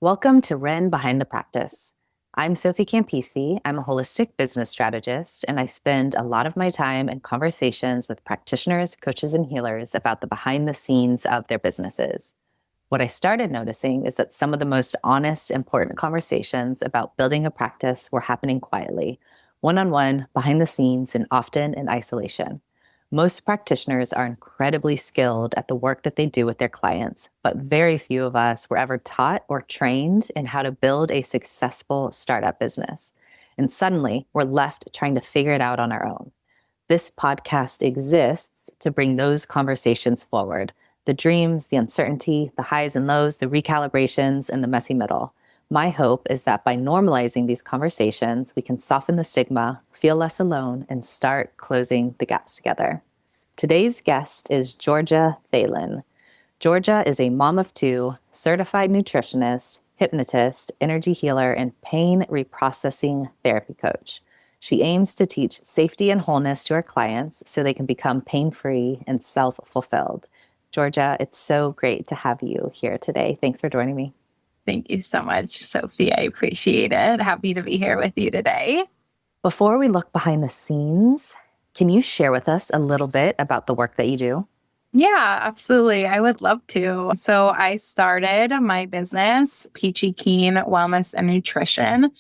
Welcome to Ren Behind the Practice. I'm Sophie Campisi. I'm a holistic business strategist, and I spend a lot of my time in conversations with practitioners, coaches, and healers about the behind the scenes of their businesses. What I started noticing is that some of the most honest, important conversations about building a practice were happening quietly, one-on-one, behind the scenes, and often in isolation. Most practitioners are incredibly skilled at the work that they do with their clients, but very few of us were ever taught or trained in how to build a successful startup business. And suddenly, we're left trying to figure it out on our own. This podcast exists to bring those conversations forward: the dreams, the uncertainty, the highs and lows, the recalibrations, and the messy middle. My hope is that by normalizing these conversations, we can soften the stigma, feel less alone, and start closing the gaps together. Today's guest is Georgia Thelen. Georgia is a mom of two, certified nutritionist, hypnotist, energy healer, and pain reprocessing therapy coach. She aims to teach safety and wholeness to her clients so they can become pain-free and self-fulfilled. Georgia, it's so great to have you here today. Thanks for joining me. Thank you so much, Sophie. I appreciate it. Happy to be here with you today. Before we look behind the scenes, can you share with us a little bit about the work that you do? Yeah, absolutely. I would love to. So I started my business, Peachy Keen Wellness and Nutrition,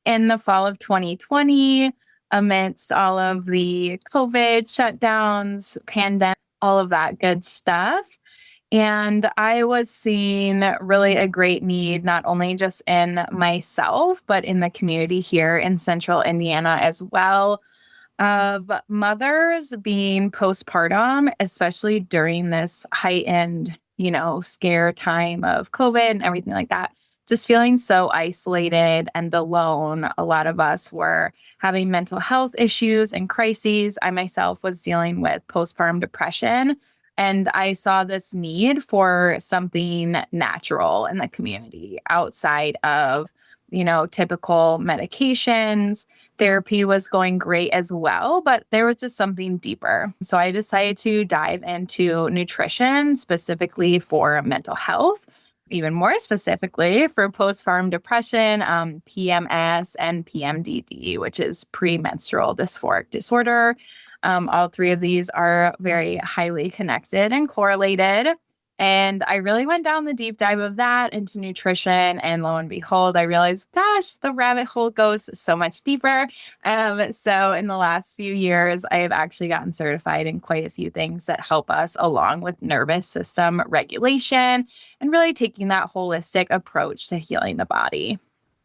in the fall of 2020, amidst all of the COVID shutdowns, pandemic, all of that good stuff. And I was seeing really a great need, not only just in myself, but in the community here in central Indiana as well, of mothers being postpartum, especially during this heightened, scare time of COVID and everything like that. Just feeling so isolated and alone. A lot of us were having mental health issues and crises. I myself was dealing with postpartum depression. And I saw this need for something natural in the community outside of, typical medications. Therapy was going great as well, but there was just something deeper. So I decided to dive into nutrition specifically for mental health, even more specifically for postpartum depression, PMS, and PMDD, which is premenstrual dysphoric disorder. All three of these are very highly connected and correlated. And I really went down the deep dive of that into nutrition. And lo and behold, I realized, gosh, the rabbit hole goes so much deeper. So in the last few years, I have actually gotten certified in quite a few things that help us along with nervous system regulation and really taking that holistic approach to healing the body.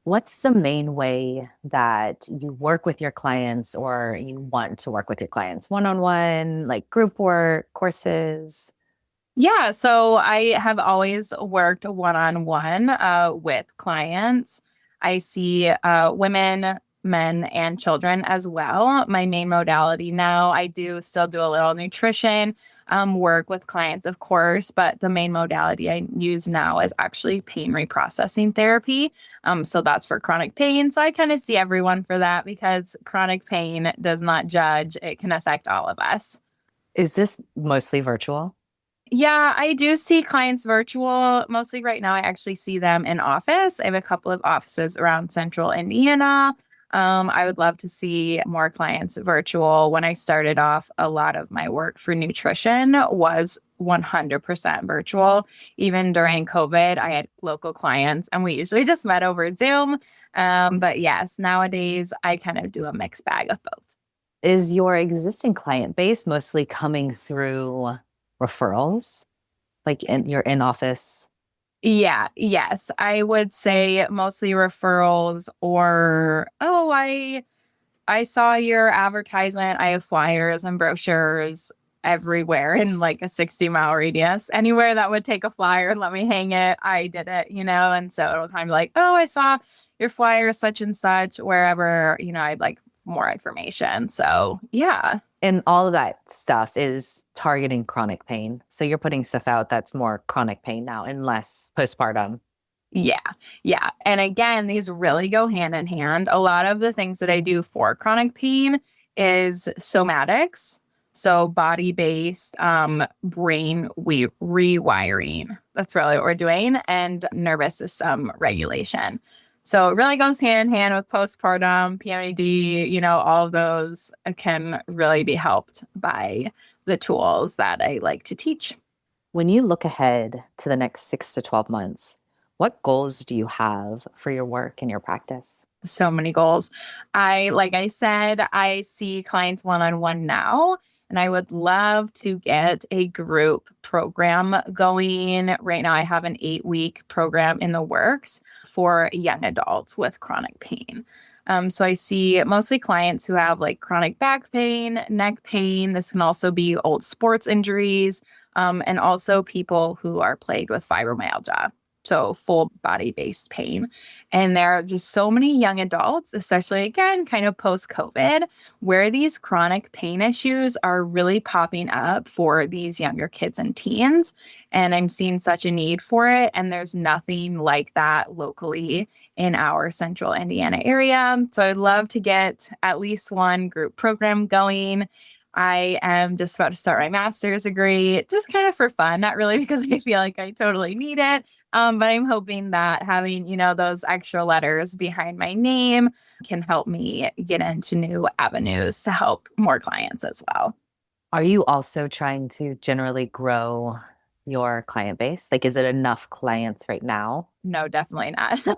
What's the main way that you work with your clients or you want to work with your clients? One-on-one, like group work, courses? Yeah, so I have always worked one-on-one with clients. I see women, men, and children as well. My main modality now, I do still do a little nutrition work with clients, of course, but the main modality I use now is actually pain reprocessing therapy. So that's for chronic pain. So I kind of see everyone for that because chronic pain does not judge. It can affect all of us. Is this mostly virtual? Yeah, I do see clients virtual. Mostly right now, I actually see them in office. I have a couple of offices around central Indiana. I would love to see more clients virtual. When I started off, a lot of my work for nutrition was 100% virtual. Even during COVID, I had local clients and we usually just met over Zoom. But yes, nowadays, I kind of do a mixed bag of both. Is your existing client base mostly coming through referrals, like in your in-office? Yeah, yes. I would say mostly referrals or, oh, I saw your advertisement. I have flyers and brochures everywhere in like a 60-mile radius. Anywhere that would take a flyer and let me hang it, I did it, And so it'll kind of like, oh, I saw your flyer such and such, wherever, I'd like more information. So yeah. And all of that stuff is targeting chronic pain. So you're putting stuff out that's more chronic pain now and less postpartum. Yeah. Yeah. And again, these really go hand in hand. A lot of the things that I do for chronic pain is somatics. So body-based brain rewiring. That's really what we're doing, and nervous system regulation. So it really goes hand in hand with postpartum, PMAD, all of those can really be helped by the tools that I like to teach. When you look ahead to the next 6 to 12 months, what goals do you have for your work and your practice? So many goals. Like I said, I see clients one-on-one now, and I would love to get a group program going. Right now, I have an 8-week program in the works for young adults with chronic pain. So I see mostly clients who have like chronic back pain, neck pain. This can also be old sports injuries, and also people who are plagued with fibromyalgia. So full body based pain. And there are just so many young adults, especially again, kind of post COVID, where these chronic pain issues are really popping up for these younger kids and teens. And I'm seeing such a need for it. And there's nothing like that locally in our central Indiana area. So I'd love to get at least one group program going. I am just about to start my master's degree, just kind of for fun, not really because I feel like I totally need it. But I'm hoping that having, those extra letters behind my name can help me get into new avenues to help more clients as well. Are you also trying to generally grow your client base? Like, is it enough clients right now? No, definitely not.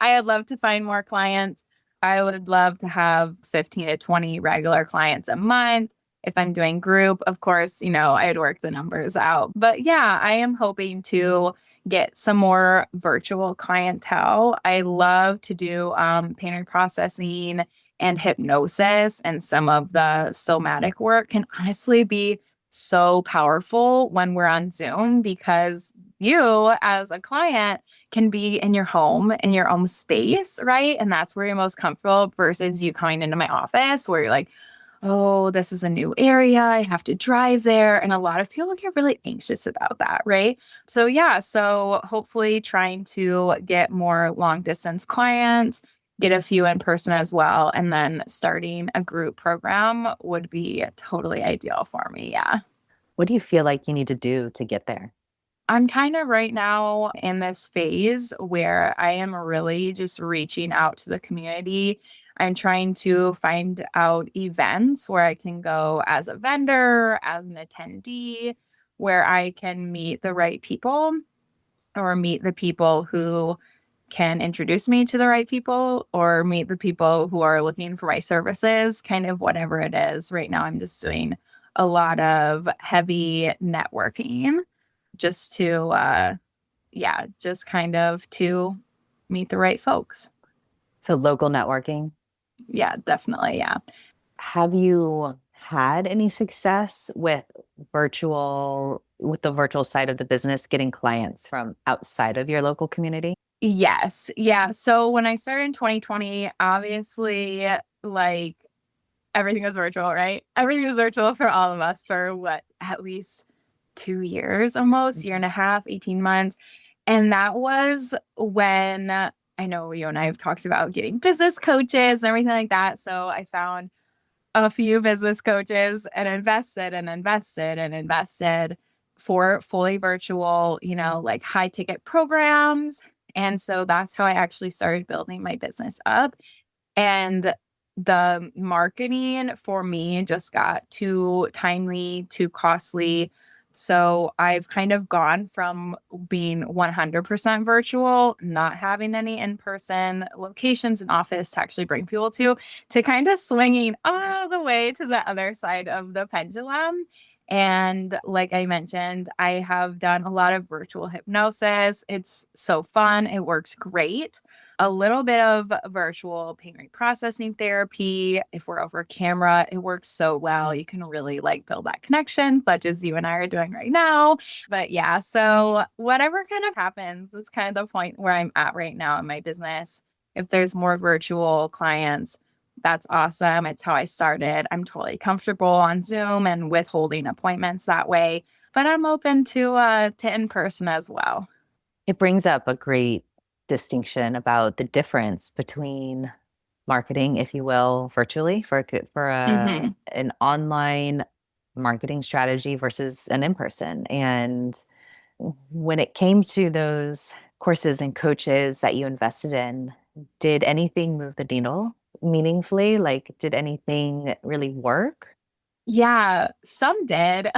I would love to find more clients. I would love to have 15 to 20 regular clients a month. If I'm doing group, of course, I'd work the numbers out. But yeah, I am hoping to get some more virtual clientele. I love to do pain reprocessing and hypnosis, and some of the somatic work can honestly be so powerful when we're on Zoom because you as a client can be in your home, in your own space, right? And that's where you're most comfortable versus you coming into my office where you're like, oh, this is a new area. I have to drive there. And a lot of people get really anxious about that, right? So, yeah. So, hopefully, trying to get more long distance clients, get a few in person as well. And then starting a group program would be totally ideal for me. Yeah. What do you feel like you need to do to get there? I'm kind of right now in this phase where I am really just reaching out to the community. I'm trying to find out events where I can go as a vendor, as an attendee, where I can meet the right people or meet the people who can introduce me to the right people or meet the people who are looking for my services, kind of whatever it is. Right now, I'm just doing a lot of heavy networking just to just kind of to meet the right folks. So, local networking. Yeah, definitely. Yeah. Have you had any success with the virtual side of the business, getting clients from outside of your local community? Yes. Yeah. So when I started in 2020, obviously, like everything was virtual, right? Everything was virtual for all of us for what, at least 2 years, almost, year and a half, 18 months. And that was when I know you and I have talked about getting business coaches and everything like that. So I found a few business coaches and invested and invested and invested for fully virtual, like high ticket programs. And so that's how I actually started building my business up. And the marketing for me just got too timely, too costly. So I've kind of gone from being 100% virtual, not having any in person locations and office to actually bring people to kind of swinging all the way to the other side of the pendulum. And like I mentioned, I have done a lot of virtual hypnosis. It's so fun, it works great. A little bit of virtual pain reprocessing therapy. If we're over camera, it works so well. You can really like build that connection, such as you and I are doing right now. But yeah, so whatever kind of happens, it's kind of the point where I'm at right now in my business. If there's more virtual clients, that's awesome. It's how I started. I'm totally comfortable on Zoom and with holding appointments that way, but I'm open to in person as well. It brings up a great distinction about the difference between marketing, if you will, virtually for Hmm. an online marketing strategy versus an in-person. And when it came to those courses and coaches that you invested in, did anything move the needle meaningfully? Like, did anything really work? Yeah, some did.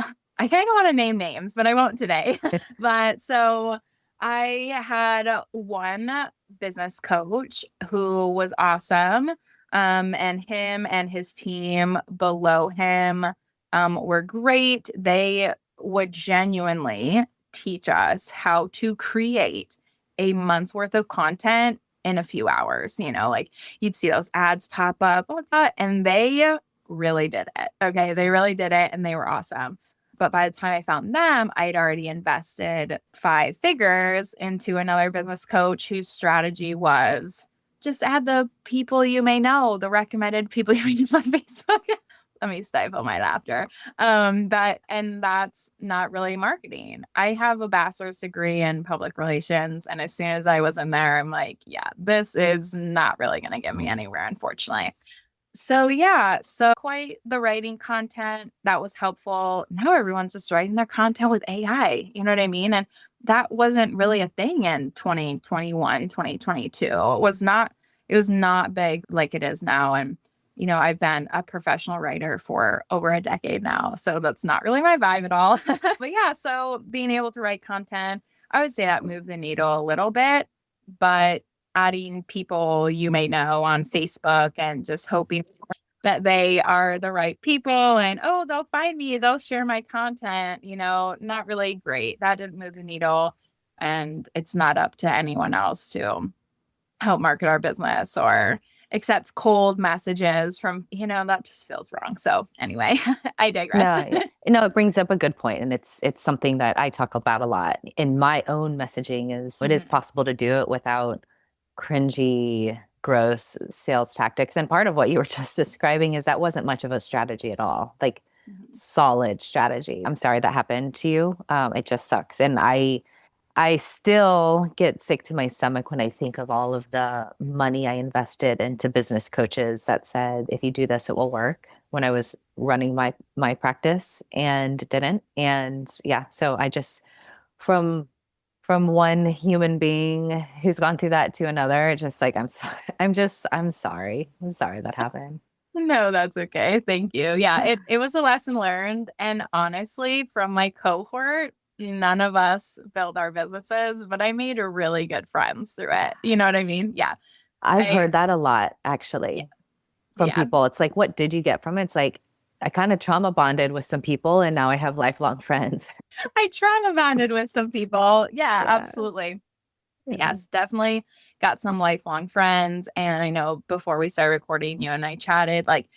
I kind of want to name names, but I won't today. But so I had one business coach who was awesome. And him and his team below him were great. They would genuinely teach us how to create a month's worth of content in a few hours. Like you'd see those ads pop up, and they really did it. Okay. They really did it and they were awesome. But by the time I found them, I'd already invested 5 figures into another business coach whose strategy was just add the people you may know, the recommended people you may know on Facebook. Let me stifle my laughter. That's not really marketing. I have a bachelor's degree in public relations. And as soon as I was in there, I'm like, yeah, this is not really going to get me anywhere, unfortunately. So yeah, so quite the writing content that was helpful. Now everyone's just writing their content with AI, you know what I mean? And that wasn't really a thing in 2021, 2022. It was not big like it is now. And I've been a professional writer for over a decade now, so that's not really my vibe at all. But yeah, so being able to write content, I would say that moved the needle a little bit, but adding people you may know on Facebook and just hoping that they are the right people and, oh, they'll find me, they'll share my content, not really great. That didn't move the needle. And it's not up to anyone else to help market our business or accept cold messages from, that just feels wrong. So anyway, I digress. No, it brings up a good point, and it's something that I talk about a lot in my own messaging. Is it is Mhm. possible to do it without cringy, gross sales tactics. And part of what you were just describing is that wasn't much of a strategy at all, like Mhm. solid strategy. I'm sorry that happened to you. It just sucks, and I still get sick to my stomach when I think of all of the money I invested into business coaches that said, if you do this, it will work when I was running my practice and didn't. And yeah, so I just from from one human being who's gone through that to another, just like I'm sorry. I'm sorry. I'm sorry that happened. No, that's okay. Thank you. Yeah, it was a lesson learned. And honestly, from my cohort, none of us built our businesses, but I made really good friends through it. You know what I mean? Yeah. I've I heard that a lot yeah, actually from yeah. people. It's like, what did you get from it? It's like I kind of trauma bonded with some people and now I have lifelong friends. I trauma bonded with some people. Yeah, Yeah. absolutely. Yeah. Yes, definitely got some lifelong friends. And I know before we started recording, you and I chatted like,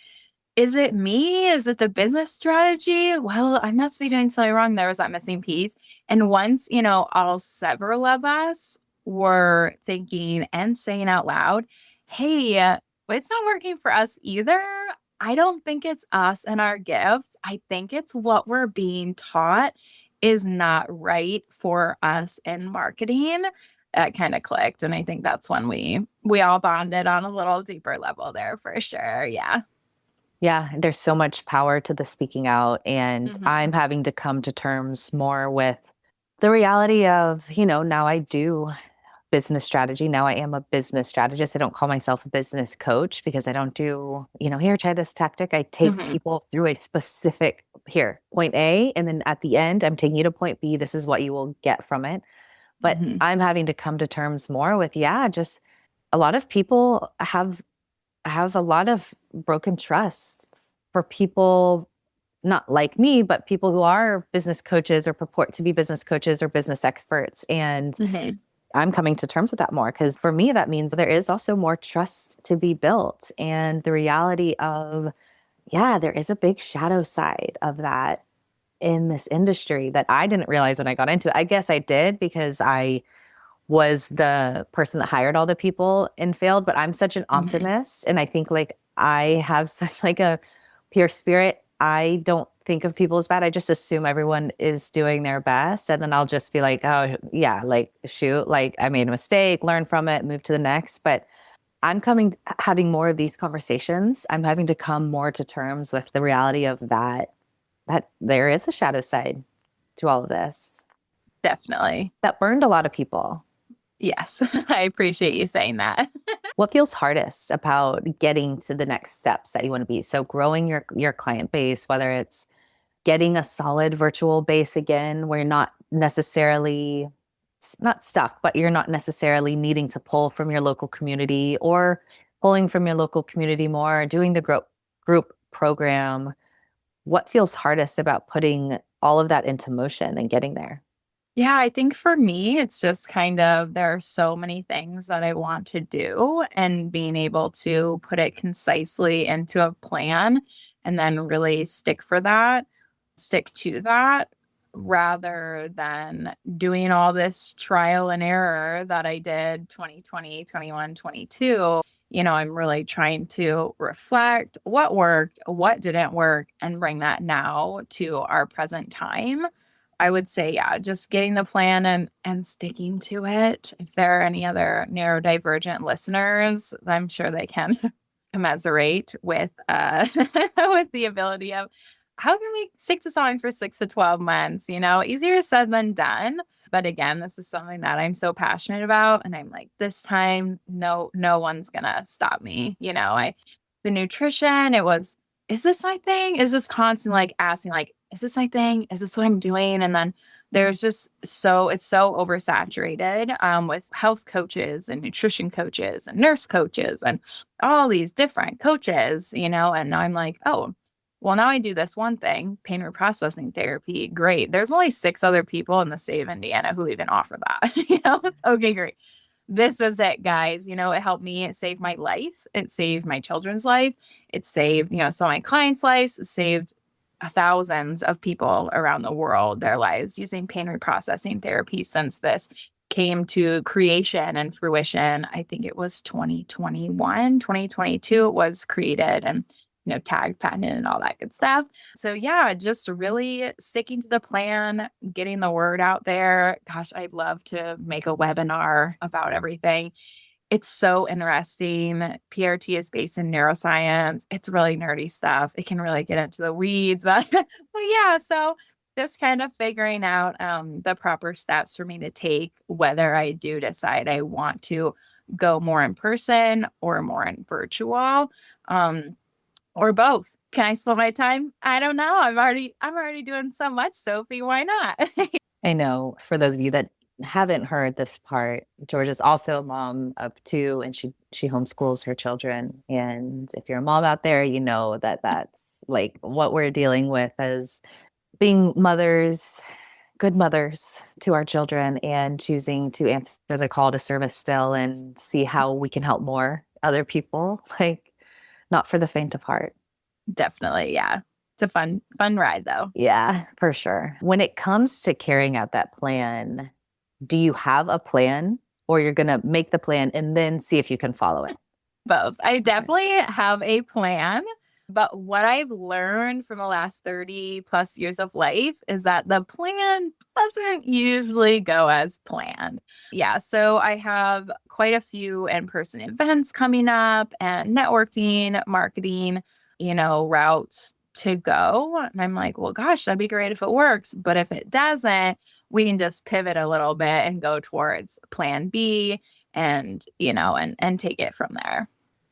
is it me? Is it the business strategy? Well, I must be doing something wrong. There was that missing piece. And once, all several of us were thinking and saying out loud, hey, it's not working for us either. I don't think it's us and our gifts. I think it's what we're being taught is not right for us in marketing. That kind of clicked. And I think that's when we all bonded on a little deeper level there for sure. Yeah. Yeah, there's so much power to the speaking out. And I'm Hmm. having to come to terms more with the reality of, now I do business strategy. Now I am a business strategist. I don't call myself a business coach because I don't do, here, try this tactic. I take Hmm. people through a specific here, point A. And then at the end, I'm taking you to point B. This is what you will get from it. But Hmm. I'm having to come to terms more with, yeah, just a lot of people have a lot of broken trust for people not like me, but people who are business coaches or purport to be business coaches or business experts. And Hmm. I'm coming to terms with that more because for me, that means there is also more trust to be built. And the reality of, yeah, there is a big shadow side of that in this industry that I didn't realize when I got into it. I guess I did because I was the person that hired all the people and failed, but I'm such an Hmm. optimist. And I think like I have such like a pure spirit. I don't think of people as bad. I just assume everyone is doing their best. And then I'll just be like, oh yeah, like shoot, like I made a mistake, learn from it, move to the next. But having more of these conversations. I'm having to come more to terms with the reality of that there is a shadow side to all of this Definitely. that burned a lot of people. Yes. I appreciate you saying that. What feels hardest about getting to the next steps that you want to be? So growing your client base, whether it's getting a solid virtual base again, where you're not necessarily not stuck, but you're not necessarily needing to pull from your local community or pulling from your local community more, doing the group program. What feels hardest about putting all of that into motion and getting there? Yeah, I think for me, it's just kind of there are so many things that I want to do, and being able to put it concisely into a plan and then really stick to that rather than doing all this trial and error that I did 2020, 21, 22. I'm really trying to reflect what worked, what didn't work, and bring that now to our present time. I would say, yeah, just getting the plan and sticking to it. If there are any other neurodivergent listeners, I'm sure they can commiserate with with the ability of how can we stick to something for 6 to 12 months? Easier said than done. But again, this is something that I'm so passionate about. And I'm like, this time, no one's gonna stop me. The nutrition, it was, is this my thing? Is this constant like asking, like, is this my thing? Is this what I'm doing? And then there's just it's so oversaturated with health coaches and nutrition coaches and nurse coaches and all these different coaches, and I'm like, oh, well, now I do this one thing, pain reprocessing therapy. Great. There's only 6 other people in the state of Indiana who even offer that. Okay, great. This was it, guys. It helped me. It saved my life. It saved my children's life. It saved, some of my clients' lives. It saved thousands of people around the world their lives using pain reprocessing therapy since this came to creation and fruition. I think it was 2021, 2022 it was created and tagged, patented, and all that good stuff. So yeah, just really sticking to the plan, getting the word out there. Gosh, I'd love to make a webinar about everything. It's so interesting. PRT is based in neuroscience. It's really nerdy stuff. It can really get into the weeds. But yeah, so just kind of figuring out the proper steps for me to take, whether I do decide I want to go more in person or more in virtual. Or both. Can I slow my time? I don't know. I'm already doing so much, Sophie. Why not? I know for those of you that haven't heard this part, Georgia's also a mom of two, and she homeschools her children. And if you're a mom out there, you know that that's like what we're dealing with as being mothers, good mothers to our children, and choosing to answer the call to service still and see how we can help more other people. Like, not for the faint of heart. Definitely, yeah. It's a fun ride though. Yeah, for sure. When it comes to carrying out that plan, do you have a plan or you're going to make the plan and then see if you can follow it? Both. I Okay. definitely have a plan, but what I've learned from the last 30 plus years of life is that the plan doesn't usually go as planned. Yeah, so I have quite a few in-person events coming up and networking, marketing, routes to go. And I'm like, well, gosh, that'd be great if it works. But if it doesn't, we can just pivot a little bit and go towards plan B and, and take it from there.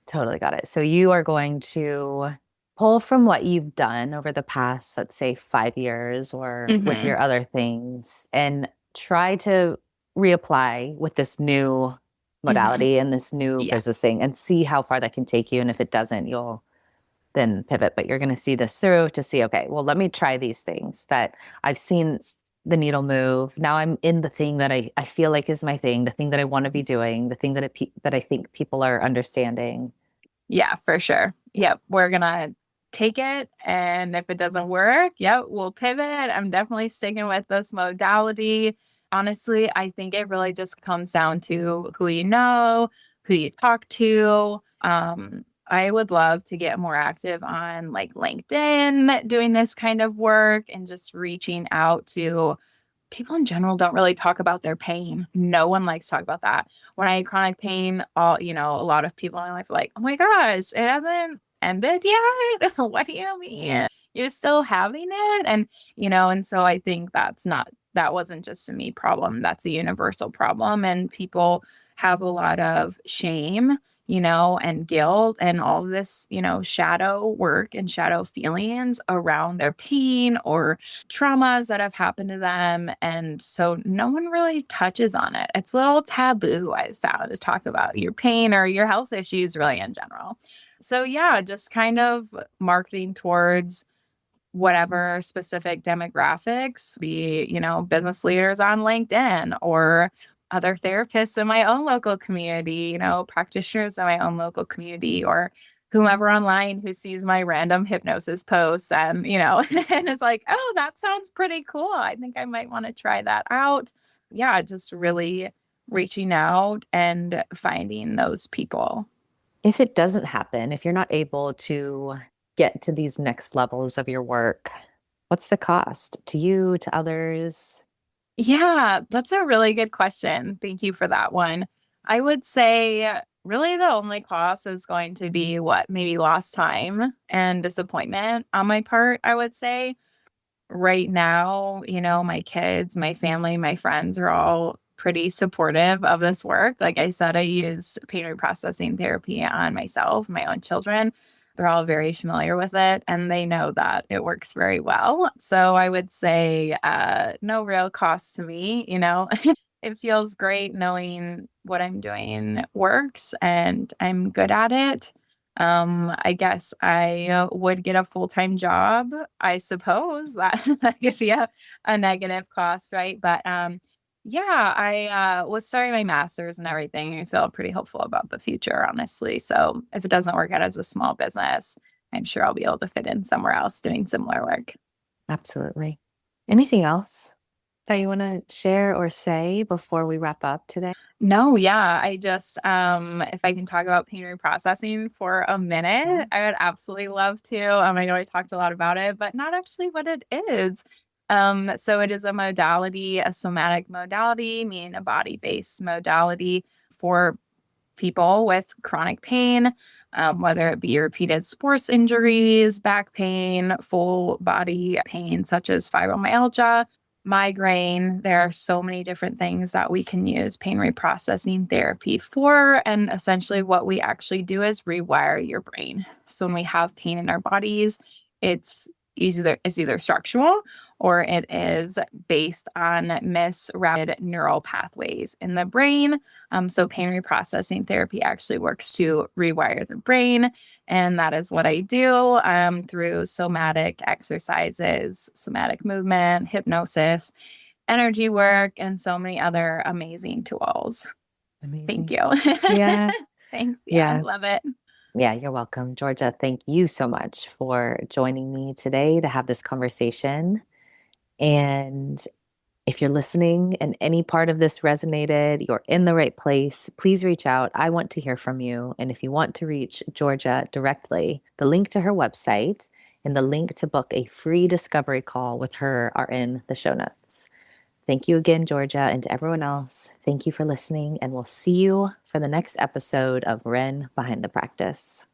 Totally got it. So you are going to pull from what you've done over the past, let's say, 5 years or with Hmm. your other things and try to reapply with this new Hmm. modality and this new Yeah. business thing and see how far that can take you. And if it doesn't, you'll then pivot. But you're going to see this through to see, okay, well, let me try these things that I've seen the needle move. Now I'm in the thing that I feel like is my thing, the thing that I want to be doing, the thing that that I think people are understanding. Yeah, for sure. Yep. We're gonna take it. And if it doesn't work, yep, we'll pivot. I'm definitely sticking with this modality. Honestly, I think it really just comes down to who you know, who you talk to. I would love to get more active on like LinkedIn doing this kind of work and just reaching out to people in general don't really talk about their pain. No one likes to talk about that. When I had chronic pain, a lot of people in my life are like, oh my gosh, it hasn't ended yet. What do you mean? You're still having it? And so I think that wasn't just a me problem. That's a universal problem. And people have a lot of shame, and guilt and all of this, shadow work and shadow feelings around their pain or traumas that have happened to them. And so no one really touches on it. It's a little taboo, I found, to talk about your pain or your health issues, really, in general. So, yeah, just kind of marketing towards whatever specific demographics, be, business leaders on LinkedIn or other therapists in my own local community, practitioners in my own local community, or whomever online who sees my random hypnosis posts and, and it's like, oh, that sounds pretty cool. I think I might want to try that out. Yeah, just really reaching out and finding those people. If it doesn't happen, if you're not able to get to these next levels of your work, what's the cost to you, to others? Yeah, that's a really good question. Thank you for that one. I would say really the only cost is going to be what maybe lost time and disappointment on my part, I would say. Right now, my kids, my family, my friends are all pretty supportive of this work. Like I said, I used pain reprocessing therapy on myself, my own children. They're all very familiar with it and they know that it works very well. So I would say no real cost to me, It feels great knowing what I'm doing works and I'm good at it. I guess I would get a full-time job. I suppose that that could be a negative cost, right? But yeah, I was starting my master's and everything. I feel pretty hopeful about the future, honestly. So if it doesn't work out as a small business, I'm sure I'll be able to fit in somewhere else doing similar work. Absolutely. Anything else that you want to share or say before we wrap up today? No, yeah, I just if I can talk about pain reprocessing for a Yeah. minute, I would absolutely love to. I know I talked a lot about it, but not actually what it is. So it is a modality, a somatic modality, meaning a body-based modality for people with chronic pain, whether it be repeated sports injuries, back pain, full body pain, such as fibromyalgia, migraine. There are so many different things that we can use pain reprocessing therapy for. And essentially, what we actually do is rewire your brain. So when we have pain in our bodies, it's it's either structural or it is based on misrouted neural pathways in the brain. So pain reprocessing therapy actually works to rewire the brain. And that is what I do through somatic exercises, somatic movement, hypnosis, energy work, and so many other amazing tools. Thank Amazing. you. Yeah. Thanks. Yeah, Yeah. love it. Yeah, you're welcome. Georgia, thank you so much for joining me today to have this conversation. And if you're listening and any part of this resonated, you're in the right place, please reach out. I want to hear from you. And if you want to reach Georgia directly, the link to her website and the link to book a free discovery call with her are in the show notes. Thank you again, Georgia, and to everyone else. Thank you for listening, and we'll see you for the next episode of Ren Behind the Practice.